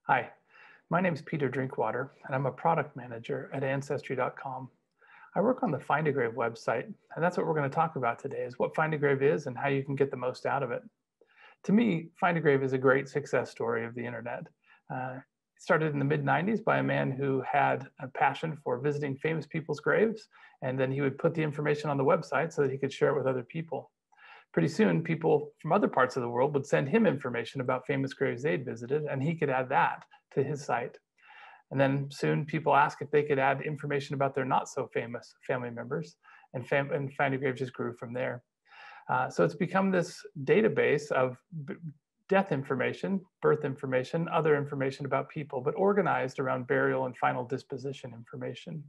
Hi, my name is Peter Drinkwater, and I'm a product manager at Ancestry.com. I work on the Find a Grave website, and that's what we're going to talk about today, is what Find a Grave is and how you can get the most out of it. To me, Find a Grave is a great success story of the internet. It started in the mid-90s by a man who had a passion for visiting famous people's graves, and then he would put the information on the website so that he could share it with other people. Pretty soon, people from other parts of the world would send him information about famous graves they'd visited, and he could add that to his site. And then soon, people asked if they could add information about their not so famous family members, and Find a Grave just grew from there. So it's become this database of death information, birth information, other information about people, but organized around burial and final disposition information.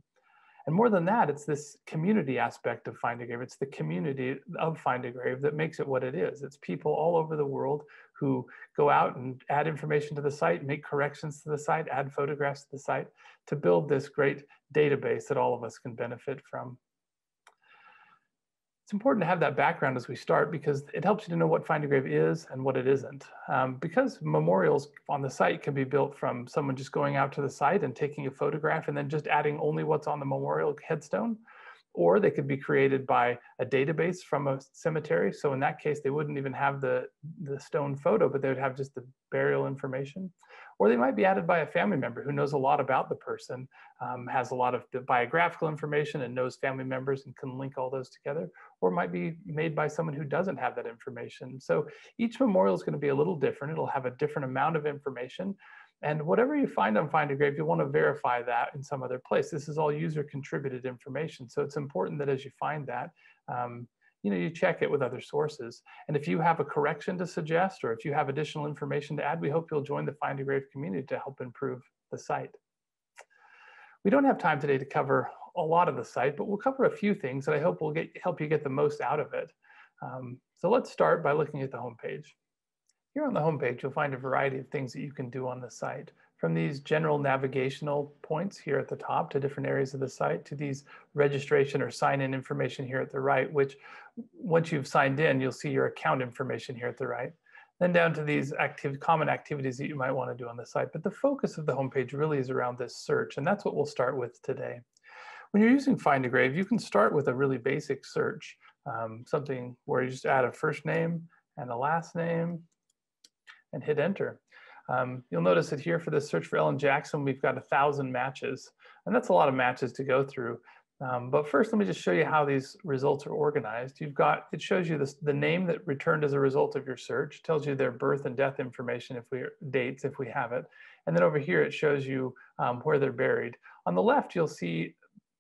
And more than that, it's this community aspect of Find a Grave. It's the community of Find a Grave that makes it what it is. It's people all over the world who go out and add information to the site, make corrections to the site, add photographs to the site to build this great database that all of us can benefit from. It's important to have that background as we start because it helps you to know what Find a Grave is and what it isn't. Because memorials on the site can be built from someone just going out to the site and taking a photograph and then just adding only what's on the memorial headstone, or they could be created by a database from a cemetery. So in that case, they wouldn't even have the stone photo, but they would have just the burial information. Or they might be added by a family member who knows a lot about the person, has a lot of biographical information and knows family members and can link all those together. Or it might be made by someone who doesn't have that information. So each memorial is going to be a little different. It'll have a different amount of information. And whatever you find on Find a Grave, you'll want to verify that in some other place. This is all user contributed information. So it's important that as you find that, you check it with other sources. And if you have a correction to suggest, or if you have additional information to add, we hope you'll join the Find a Grave community to help improve the site. We don't have time today to cover a lot of the site, but we'll cover a few things that I hope will help you get the most out of it. So let's start by looking at the homepage. Here on the homepage, you'll find a variety of things that you can do on the site, from these general navigational points here at the top to different areas of the site, to these registration or sign-in information here at the right, which once you've signed in, you'll see your account information here at the right. Then down to these common activities that you might want to do on the site. But the focus of the homepage really is around this search, and that's what we'll start with today. When you're using Find a Grave, you can start with a really basic search, something where you just add a first name and a last name, and hit enter. You'll notice that here for this search for Ellen Jackson, we've got 1,000 matches, and that's a lot of matches to go through. But first, let me just show you how these results are organized. It shows you the name that returned as a result of your search, tells you their birth and death information, dates if we have it. And then over here, it shows you where they're buried. On the left, you'll see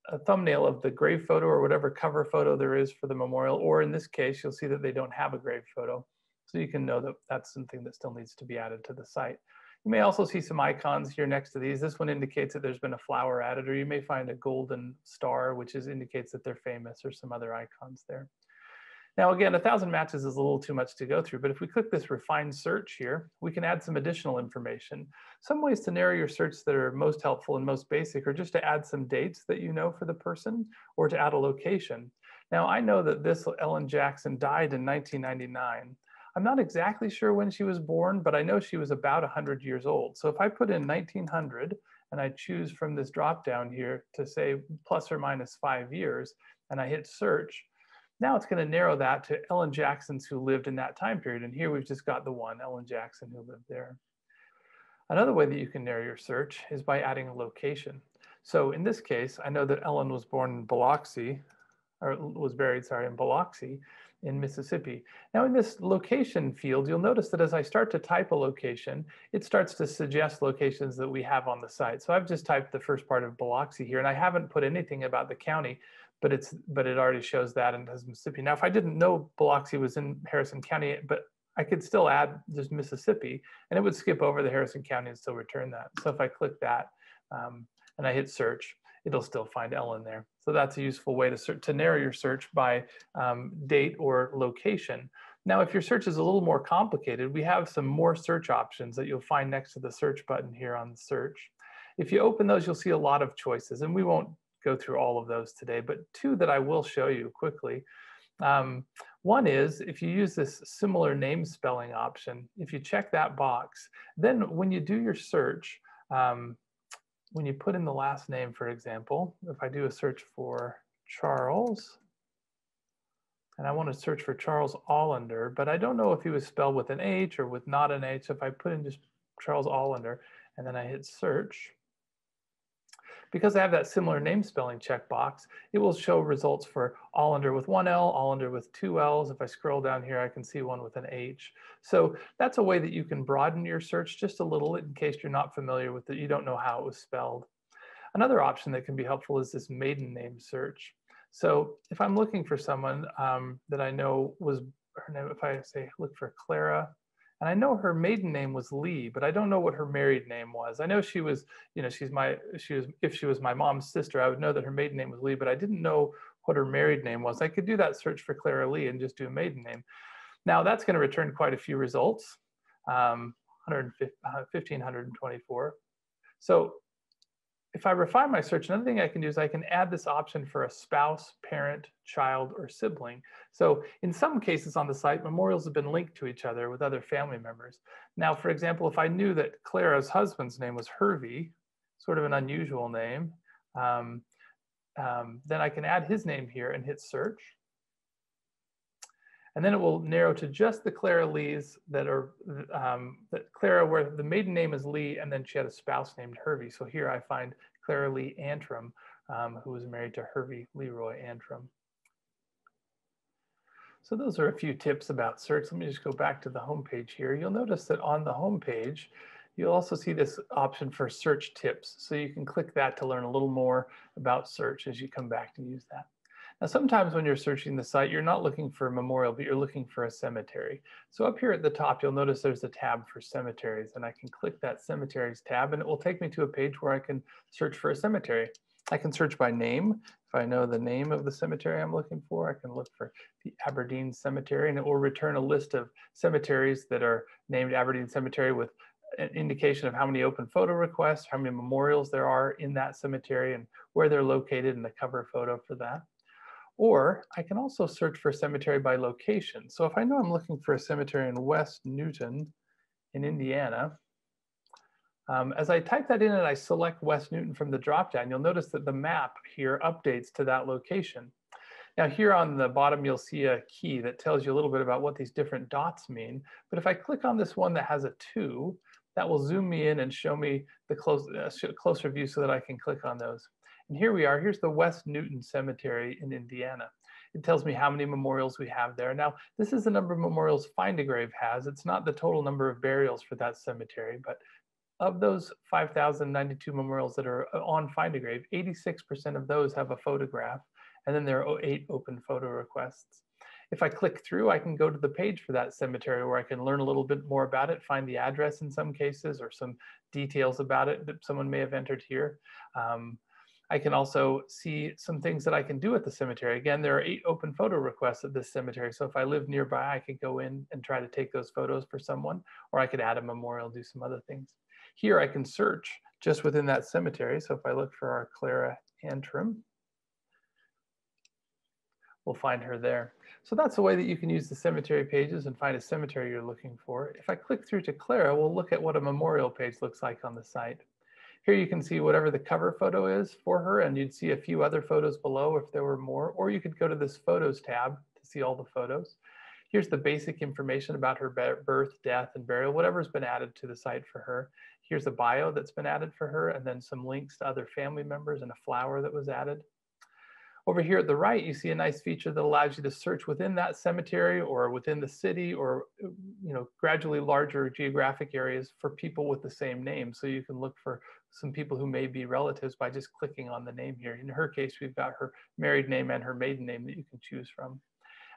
a thumbnail of the grave photo or whatever cover photo there is for the memorial, or in this case, you'll see that they don't have a grave photo. So you can know that that's something that still needs to be added to the site. You may also see some icons here next to these. This one indicates that there's been a flower added, or you may find a golden star, which indicates that they're famous, or some other icons there. Now again, 1,000 matches is a little too much to go through, but if we click this refine search here, we can add some additional information. Some ways to narrow your search that are most helpful and most basic are just to add some dates that you know for the person, or to add a location. Now I know that this Ellen Jackson died in 1999. I'm not exactly sure when she was born, but I know she was about 100 years old. So if I put in 1900 and I choose from this drop down here to say plus or minus 5 years, and I hit search, now it's going to narrow that to Ellen Jacksons who lived in that time period. And here we've just got the one Ellen Jackson who lived there. Another way that you can narrow your search is by adding a location. So in this case, I know that Ellen was born in Biloxi, or was buried, sorry, in Biloxi in Mississippi. Now in this location field, you'll notice that as I start to type a location, it starts to suggest locations that we have on the site. So I've just typed the first part of Biloxi here, and I haven't put anything about the county, but it already shows that and has Mississippi. Now if I didn't know Biloxi was in Harrison County, but I could still add just Mississippi, and it would skip over the Harrison County and still return that. So if I click that and I hit search, it'll still find Ellen there. So that's a useful way to narrow your search by date or location. Now, if your search is a little more complicated, we have some more search options that you'll find next to the search button here on the search. If you open those, you'll see a lot of choices, and we won't go through all of those today, but two that I will show you quickly. One is if you use this similar name spelling option, if you check that box, then when you do your search, when you put in the last name, for example, if I do a search for Charles, and I want to search for Charles Allender, but I don't know if he was spelled with an H or with not an H. So if I put in just Charles Allender and then I hit search, because I have that similar name spelling checkbox, it will show results for Allender with one L, Allender with two L's. If I scroll down here, I can see one with an H. So that's a way that you can broaden your search just a little in case you're not familiar with it, you don't know how it was spelled. Another option that can be helpful is this maiden name search. So if I'm looking for someone that I know was her name, if I say look for Clara, and I know her maiden name was Lee, but I don't know what her married name was. I know she was, you know, if she was my mom's sister, I would know that her maiden name was Lee, but I didn't know what her married name was. I could do that search for Clara Lee and just do a maiden name. Now that's going to return quite a few results, 1,524. So if I refine my search, another thing I can do is I can add this option for a spouse, parent, child, or sibling. So in some cases on the site, memorials have been linked to each other with other family members. Now, for example, if I knew that Clara's husband's name was Hervey, sort of an unusual name, then I can add his name here and hit search. And then it will narrow to just the Clara Lees that are, Clara where the maiden name is Lee and then she had a spouse named Hervey. So here I find Clara Lee Antrim, who was married to Hervey Leroy Antrim. So those are a few tips about search. Let me just go back to the home page here. You'll notice that on the home page, you'll also see this option for search tips. So you can click that to learn a little more about search as you come back to use that. Now, sometimes when you're searching the site, you're not looking for a memorial, but you're looking for a cemetery. So up here at the top, you'll notice there's a tab for cemeteries, and I can click that cemeteries tab, and it will take me to a page where I can search for a cemetery. I can search by name. If I know the name of the cemetery I'm looking for, I can look for the Aberdeen Cemetery, and it will return a list of cemeteries that are named Aberdeen Cemetery with an indication of how many open photo requests, how many memorials there are in that cemetery, and where they're located, and the cover photo for that. Or I can also search for a cemetery by location. So if I know I'm looking for a cemetery in West Newton in Indiana, as I type that in and I select West Newton from the dropdown, you'll notice that the map here updates to that location. Now here on the bottom, you'll see a key that tells you a little bit about what these different dots mean. But if I click on this one that has a 2, that will zoom me in and show me the closer view so that I can click on those. And here we are, here's the West Newton Cemetery in Indiana. It tells me how many memorials we have there. Now, this is the number of memorials Find a Grave has. It's not the total number of burials for that cemetery, but of those 5,092 memorials that are on Find a Grave, 86% of those have a photograph, and then there are 8 open photo requests. If I click through, I can go to the page for that cemetery where I can learn a little bit more about it, find the address in some cases, or some details about it that someone may have entered here. I can also see some things that I can do at the cemetery. Again, there are 8 open photo requests at this cemetery. So if I live nearby, I could go in and try to take those photos for someone, or I could add a memorial, do some other things. Here I can search just within that cemetery. So if I look for our Clara Antrim, we'll find her there. So that's a way that you can use the cemetery pages and find a cemetery you're looking for. If I click through to Clara, we'll look at what a memorial page looks like on the site. Here you can see whatever the cover photo is for her, and you'd see a few other photos below if there were more, or you could go to this Photos tab to see all the photos. Here's the basic information about her birth, death, and burial, whatever's been added to the site for her. Here's a bio that's been added for her, and then some links to other family members and a flower that was added. Over here at the right, you see a nice feature that allows you to search within that cemetery or within the city or gradually larger geographic areas for people with the same name. So you can look for some people who may be relatives by just clicking on the name here. In her case, we've got her married name and her maiden name that you can choose from.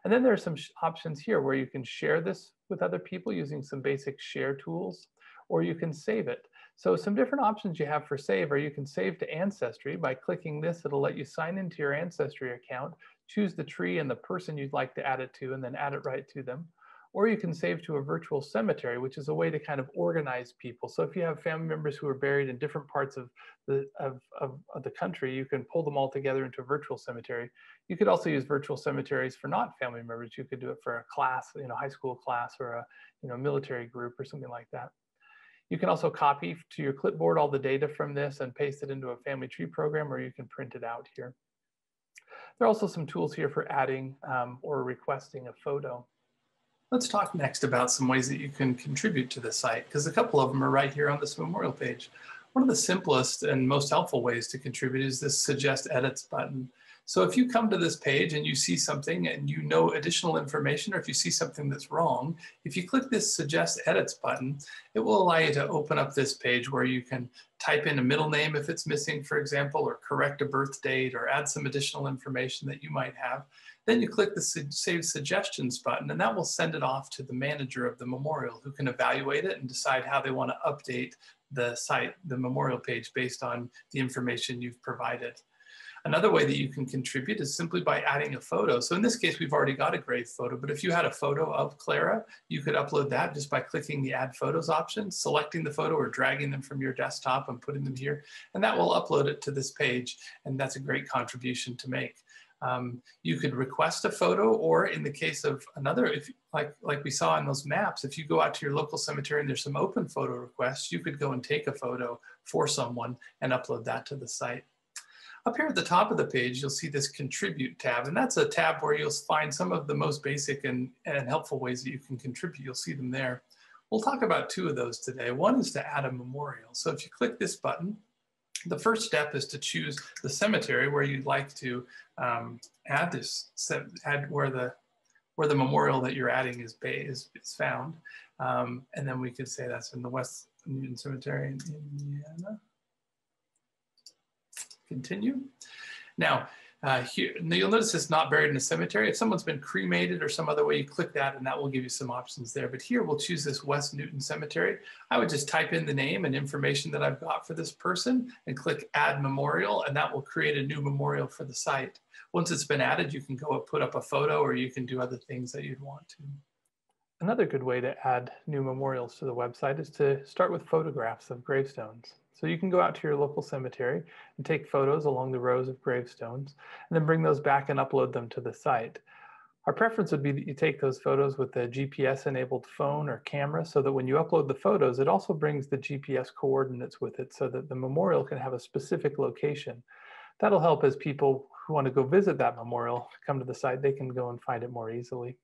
And then there are some options here where you can share this with other people using some basic share tools, or you can save it. So some different options you have for save are you can save to Ancestry. By clicking this, it'll let you sign into your Ancestry account, choose the tree and the person you'd like to add it to, and then add it right to them. Or you can save to a virtual cemetery, which is a way to kind of organize people. So if you have family members who are buried in different parts of the country, you can pull them all together into a virtual cemetery. You could also use virtual cemeteries for not family members. You could do it for a class, high school class, or a military group or something like that. You can also copy to your clipboard all the data from this and paste it into a family tree program, or you can print it out here. There are also some tools here for adding or requesting a photo. Let's talk next about some ways that you can contribute to the site, because a couple of them are right here on this memorial page. One of the simplest and most helpful ways to contribute is this Suggest Edits button. So if you come to this page and you see something and you know additional information, or if you see something that's wrong, if you click this Suggest Edits button, it will allow you to open up this page where you can type in a middle name if it's missing, for example, or correct a birth date, or add some additional information that you might have. Then you click the Save Suggestions button, and that will send it off to the manager of the memorial, who can evaluate it and decide how they want to update the site, the memorial page, based on the information you've provided. Another way that you can contribute is simply by adding a photo. So in this case, we've already got a grave photo, but if you had a photo of Clara, you could upload that just by clicking the Add Photos option, selecting the photo or dragging them from your desktop and putting them here, and that will upload it to this page, and that's a great contribution to make. You could request a photo, or in the case of another, if like we saw in those maps, if you go out to your local cemetery and there's some open photo requests, you could go and take a photo for someone and upload that to the site. Up here at the top of the page, you'll see this Contribute tab, and that's a tab where you'll find some of the most basic and helpful ways that you can contribute. You'll see them there. We'll talk about two of those today. One is to add a memorial. So if you click this button, the first step is to choose the cemetery where you'd like to add where the memorial that you're adding is found. And then we could say that's in the West Newton Cemetery in Indiana. Continue. Now, here, you'll notice it's not buried in a cemetery. If someone's been cremated or some other way, you click that and that will give you some options there. But here we'll choose this West Newton Cemetery. I would just type in the name and information that I've got for this person and click Add Memorial, and that will create a new memorial for the site. Once it's been added, you can go and put up a photo, or you can do other things that you'd want to. Another good way to add new memorials to the website is to start with photographs of gravestones. So you can go out to your local cemetery and take photos along the rows of gravestones, and then bring those back and upload them to the site. Our preference would be that you take those photos with a GPS-enabled phone or camera, so that when you upload the photos, it also brings the GPS coordinates with it, so that the memorial can have a specific location. That'll help as people who want to go visit that memorial come to the site, they can go and find it more easily.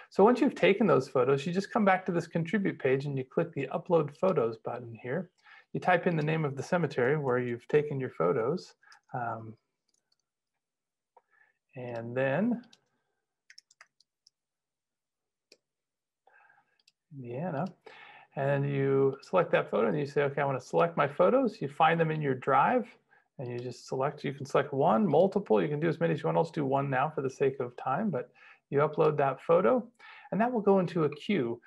So once you've taken those photos, you just come back to this Contribute page and you click the Upload Photos button here. You type in the name of the cemetery where you've taken your photos, and then Indiana, and you select that photo and you say, okay, I want to select my photos. You find them in your drive and you just select, you can select one, multiple, you can do as many as you want. I'll just do one now for the sake of time, but you upload that photo and that will go into a queue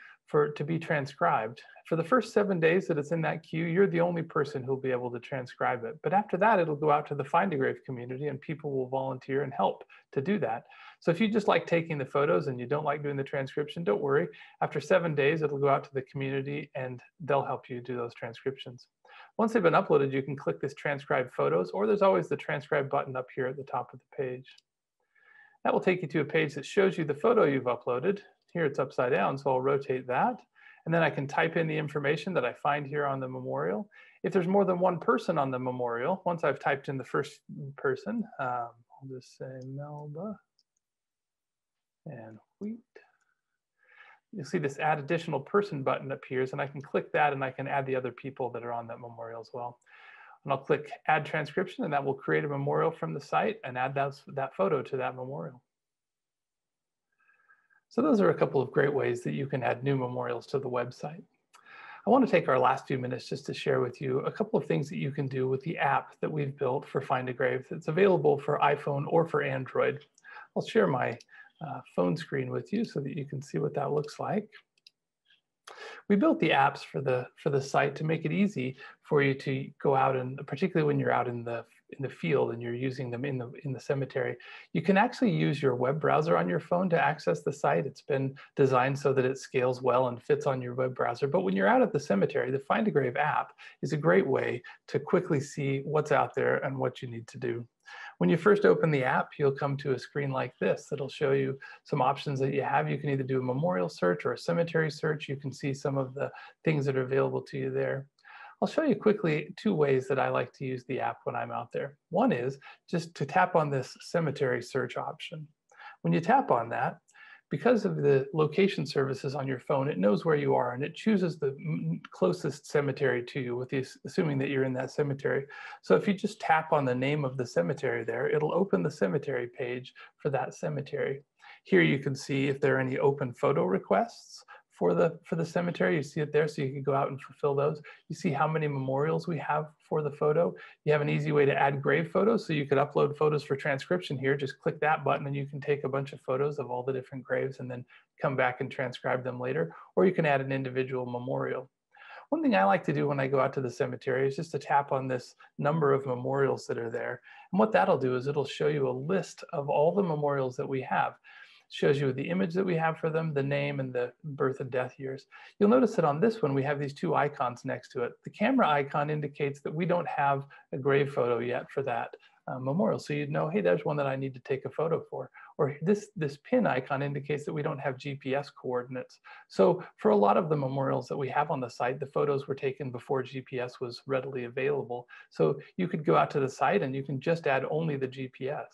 to be transcribed. For the first 7 days that it's in that queue, you're the only person who'll be able to transcribe it. But after that, it'll go out to the Find a Grave community and people will volunteer and help to do that. So if you just like taking the photos and you don't like doing the transcription, don't worry. After 7 days, it'll go out to the community and they'll help you do those transcriptions. Once they've been uploaded, you can click this Transcribe Photos, or there's always the Transcribe button up here at the top of the page. That will take you to a page that shows you the photo you've uploaded. Here it's upside down, so I'll rotate that. And then I can type in the information that I find here on the memorial. If there's more than one person on the memorial, once I've typed in the first person, I'll just say Melba and Wheat. You'll see this Add Additional Person button appears, and I can click that and I can add the other people that are on that memorial as well. And I'll click Add Transcription, and that will create a memorial from the site and add that photo to that memorial. So those are a couple of great ways that you can add new memorials to the website. I want to take our last few minutes just to share with you a couple of things that you can do with the app that we've built for Find a Grave that's available for iPhone or for Android. I'll share my phone screen with you so that you can see what that looks like. We built the apps for the site to make it easy for you to go out, and particularly when you're out in the the field and you're using them in the cemetery, you can actually use your web browser on your phone to access the site. It's been designed so that it scales well and fits on your web browser. But when you're out at the cemetery, the Find a Grave app is a great way to quickly see what's out there and what you need to do. When you first open the app, you'll come to a screen like this that'll show you some options that you have. You can either do a memorial search or a cemetery search. You can see some of the things that are available to you there. I'll show you quickly 2 ways that I like to use the app when I'm out there. One is just to tap on this cemetery search option. When you tap on that, because of the location services on your phone, it knows where you are and it chooses the closest cemetery to you, with the, assuming that you're in that cemetery. So if you just tap on the name of the cemetery there, it'll open the cemetery page for that cemetery. Here you can see if there are any open photo requests for the cemetery. You see it there, so you can go out and fulfill those. You see how many memorials we have for the photo. You have an easy way to add grave photos, so you could upload photos for transcription here. Just click that button and you can take a bunch of photos of all the different graves and then come back and transcribe them later, or you can add an individual memorial. One thing I like to do when I go out to the cemetery is just to tap on this number of memorials that are there. And what that'll do is it'll show you a list of all the memorials that we have. Shows you the image that we have for them, the name, and the birth and death years. You'll notice that on this one, we have these 2 icons next to it. The camera icon indicates that we don't have a grave photo yet for that memorial. So you'd know, hey, there's one that I need to take a photo for. Or this pin icon indicates that we don't have GPS coordinates. So for a lot of the memorials that we have on the site, the photos were taken before GPS was readily available. So you could go out to the site and you can just add only the GPS.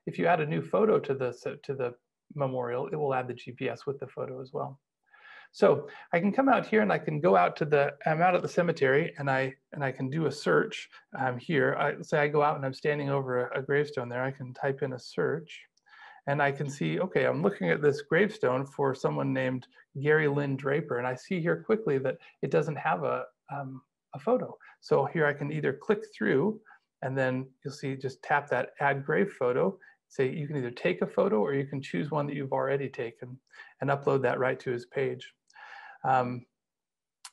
If you add a new photo to the memorial, it will add the GPS with the photo as well. So I can come out here and I can go out to I'm out at the cemetery and I can do a search here. Say I go out and I'm standing over a gravestone there. I can type in a search and I can see, okay, I'm looking at this gravestone for someone named Gary Lynn Draper. And I see here quickly that it doesn't have a photo. So here I can either click through and then you'll see, just tap that add grave photo. Say you can either take a photo or you can choose one that you've already taken and upload that right to his page.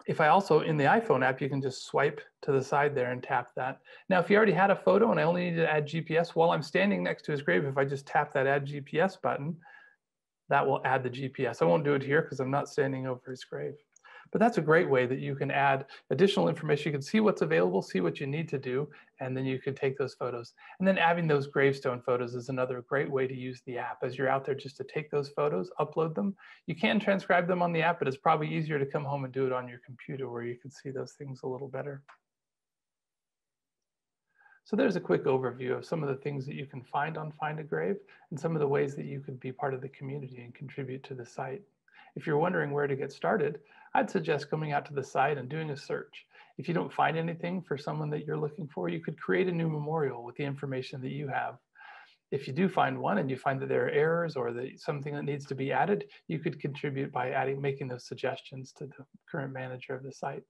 If I also, in the iPhone app, you can just swipe to the side there and tap that. Now, if you already had a photo and I only needed to add GPS, while I'm standing next to his grave, if I just tap that add GPS button, that will add the GPS. I won't do it here because I'm not standing over his grave. But that's a great way that you can add additional information. You can see what's available, see what you need to do, and then you can take those photos. And then adding those gravestone photos is another great way to use the app. As you're out there, just to take those photos, upload them. You can transcribe them on the app, but it's probably easier to come home and do it on your computer where you can see those things a little better. So there's a quick overview of some of the things that you can find on Find a Grave and some of the ways that you could be part of the community and contribute to the site. If you're wondering where to get started, I'd suggest coming out to the site and doing a search. If you don't find anything for someone that you're looking for, you could create a new memorial with the information that you have. If you do find one and you find that there are errors or that something that needs to be added, you could contribute by making those suggestions to the current manager of the site.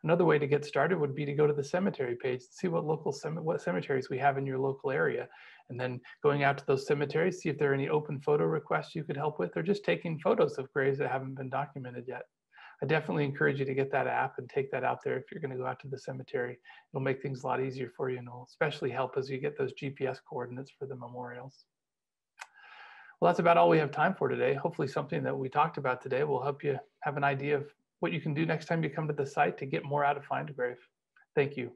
Another way to get started would be to go to the cemetery page to see what cemeteries we have in your local area. And then going out to those cemeteries, see if there are any open photo requests you could help with, or just taking photos of graves that haven't been documented yet. I definitely encourage you to get that app and take that out there if you're going to go out to the cemetery. It'll make things a lot easier for you and will especially help as you get those GPS coordinates for the memorials. Well, that's about all we have time for today. Hopefully something that we talked about today will help you have an idea of what you can do next time you come to the site to get more out of Find a Grave. Thank you.